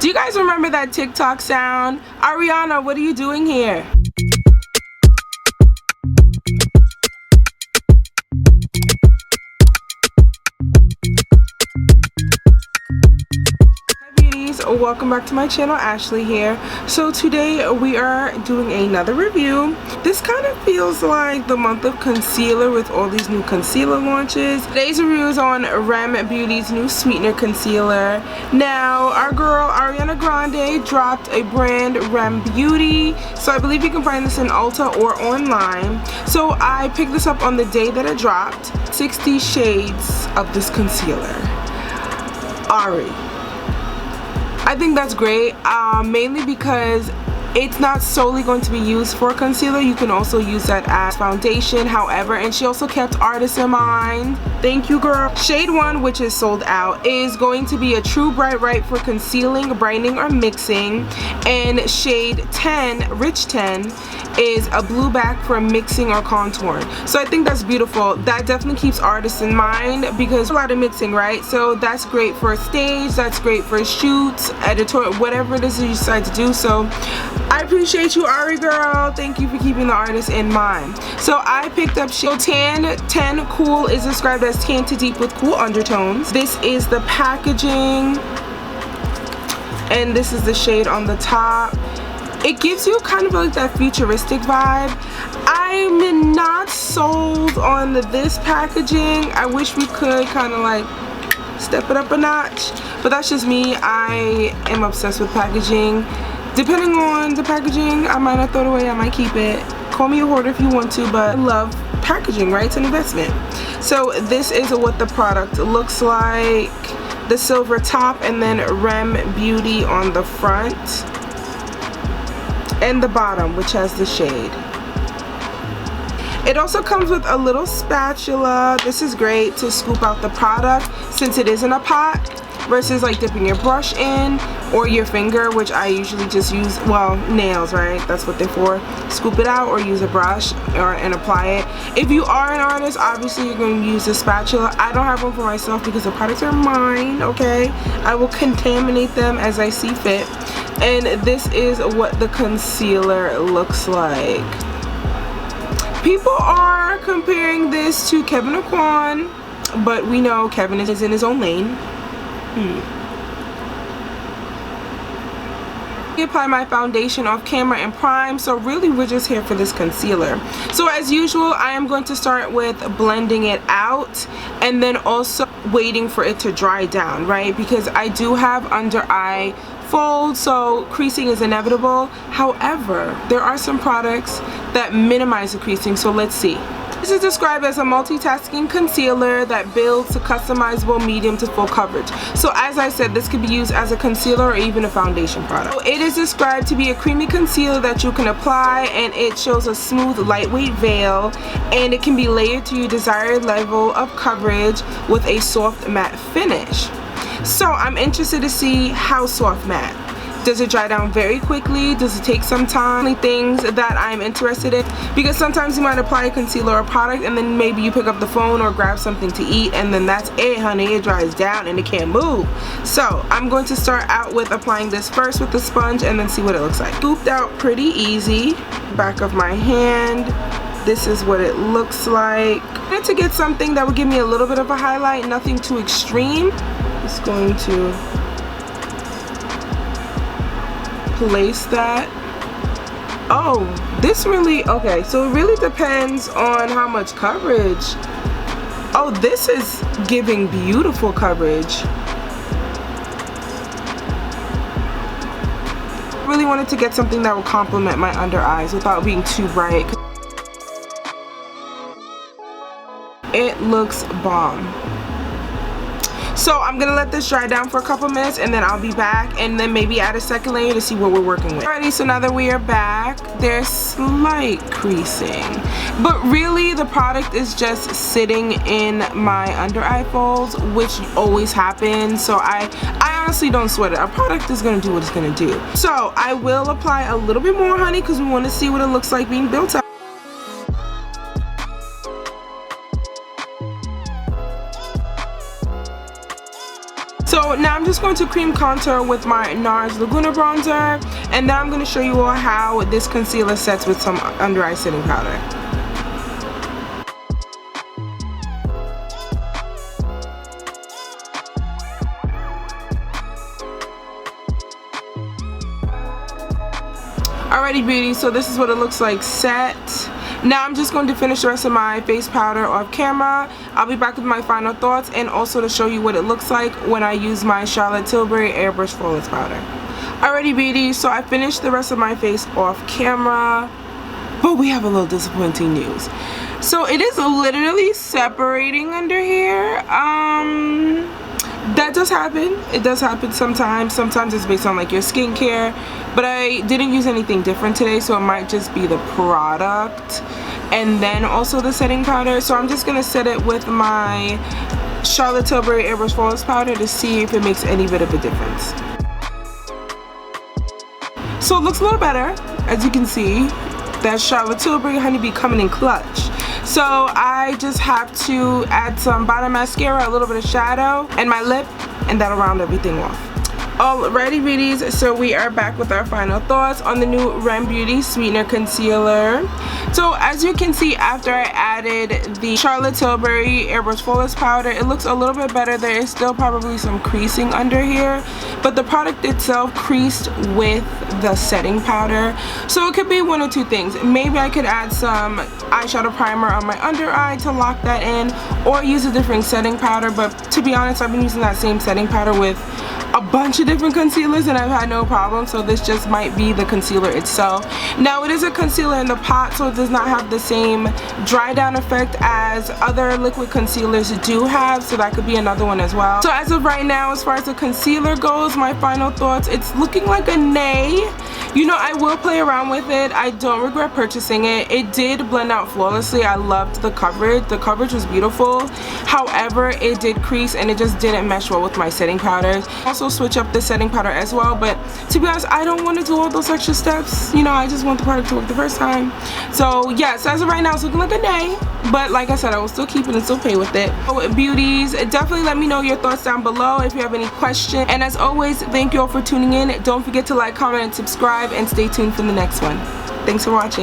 Do you guys remember that TikTok sound? Ariana, what are you doing here? Welcome back to my channel. Ashley here. So today we are doing another review. This kind of feels like the month of concealer with all these new concealer launches. Today's review is on R.E.M. Beauty's new Sweetner concealer. Now our girl Ariana Grande dropped a brand R.E.M. Beauty, so I believe you can find this in Ulta or online. So I picked this up on the day that it dropped. 60 shades of this concealer. R.E.M. I think that's great, mainly because it's not solely going to be used for concealer. You can also use that as foundation. However, and she also kept artists in mind. Thank you, girl. Shade 1, which is sold out, is going to be a true bright right for concealing, brightening, or mixing. And shade 10, rich 10, is a blue back for mixing or contouring. So I think that's beautiful. That definitely keeps artists in mind because a lot of mixing, right? So that's great for a stage, that's great for shoots, editorial, whatever it is that you decide to do. So I appreciate you, Ari girl. Thank you for keeping the artist in mind. So I picked up shade 10 Cool is described as tan to deep with cool undertones. This is the packaging, and this is the shade on the top. It gives you kind of like that futuristic vibe. I'm not sold on this packaging. I wish we could kind of like step it up a notch, but that's just me. I am obsessed with packaging. Depending on the packaging, I might not throw it away, I might keep it. Call me a hoarder if you want to, but I love packaging, right? It's an investment. So this is what the product looks like. The silver top, and then R.E.M. Beauty on the front. And the bottom, which has the shade. It also comes with a little spatula. This is great to scoop out the product since it is in a pot, versus like dipping your brush in or your finger, which I usually just use, well, nails, right? That's what they're for. Scoop it out or use a brush and apply it. If you are an artist, obviously you're going to use a spatula. I don't have one for myself because the products are mine, okay? I will contaminate them as I see fit. And this is what the concealer looks like. People are comparing this to Kevin Aquan, but we know Kevin is in his own lane. I apply my foundation off camera and prime, so really we're just here for this concealer. So as usual, I am going to start with blending it out and then also waiting for it to dry down, right? Because I do have under eye folds, so creasing is inevitable. However, there are some products that minimize the creasing, so let's see. This is described as a multitasking concealer that builds a customizable medium to full coverage. So as I said, this could be used as a concealer or even a foundation product. So it is described to be a creamy concealer that you can apply, and it shows a smooth, lightweight veil, and it can be layered to your desired level of coverage with a soft matte finish. So I'm interested to see how soft matte. Does it dry down very quickly? Does it take some time? Things that I'm interested in, because sometimes you might apply a concealer or product and then maybe you pick up the phone or grab something to eat and then that's it, honey. It dries down and it can't move. So I'm going to start out with applying this first with the sponge and then see what it looks like. Scooped out pretty easy. Back of my hand. This is what it looks like. I wanted to get something that would give me a little bit of a highlight, nothing too extreme. Just going to place that. Oh, this really, okay, so it really depends on how much coverage. Oh, this is giving beautiful coverage. I really wanted to get something that would complement my under eyes without being too bright. It looks bomb. So I'm gonna let this dry down for a couple minutes and then I'll be back and then maybe add a second layer to see what we're working with. Alrighty, so now that we are back, there's slight creasing, but really the product is just sitting in my under eye folds, which always happens. So I honestly don't sweat it. Our product is gonna do what it's gonna do. So I will apply a little bit more, honey, because we want to see what it looks like being built up. So So now I'm just going to cream contour with my NARS Laguna bronzer, and then I'm going to show you all how this concealer sets with some under eye setting powder. Alrighty beauty, so this is what it looks like set. Now I'm just going to finish the rest of my face powder off camera. I'll be back with my final thoughts and also to show you what it looks like when I use my Charlotte Tilbury Airbrush Flawless Powder. Alrighty beauty, so I finished the rest of my face off camera, but we have a little disappointing news. So it is literally separating under here. That does happen. It does happen sometimes. Sometimes it's based on like your skincare, but I didn't use anything different today, so it might just be the product and then also the setting powder. So I'm just gonna set it with my Charlotte Tilbury Airbrush Flawless Powder to see if it makes any bit of a difference. So it looks a little better, as you can see. That Charlotte Tilbury Honeybee coming in clutch. So I just have to add some bottom mascara, a little bit of shadow, and my lip, and that'll round everything off. Alrighty beauties, so we are back with our final thoughts on the new R.E.M Beauty Sweetner Concealer. So as you can see, after I added the Charlotte Tilbury Airbrush Flawless Powder, it looks a little bit better. There is still probably some creasing under here, but the product itself creased with the setting powder. So it could be one or two things. Maybe I could add some eyeshadow primer on my under eye to lock that in, or use a different setting powder, but to be honest, I've been using that same setting powder with a bunch of different concealers and I've had no problem, so this just might be the concealer itself. Now it is a concealer in the pot, so it does not have the same dry down effect as other liquid concealers do have, so that could be another one as well. So as of right now, as far as the concealer goes, my final thoughts, it's looking like a nay. You know, I will play around with it. I don't regret purchasing it. It did blend out flawlessly. I loved the coverage. The coverage was beautiful. However, it did crease and it just didn't mesh well with my setting powders. Also switch up the setting powder as well, but to be honest, I don't want to do all those extra steps. You know, I just want the product to work the first time. So yes, as of right now, it's looking like a nay, but like I said, I will still keep it and still pay with it. So beauties, definitely let me know your thoughts down below if you have any questions, and as always, thank you all for tuning in. Don't forget to like, comment, and subscribe, and stay tuned for the next one. Thanks for watching.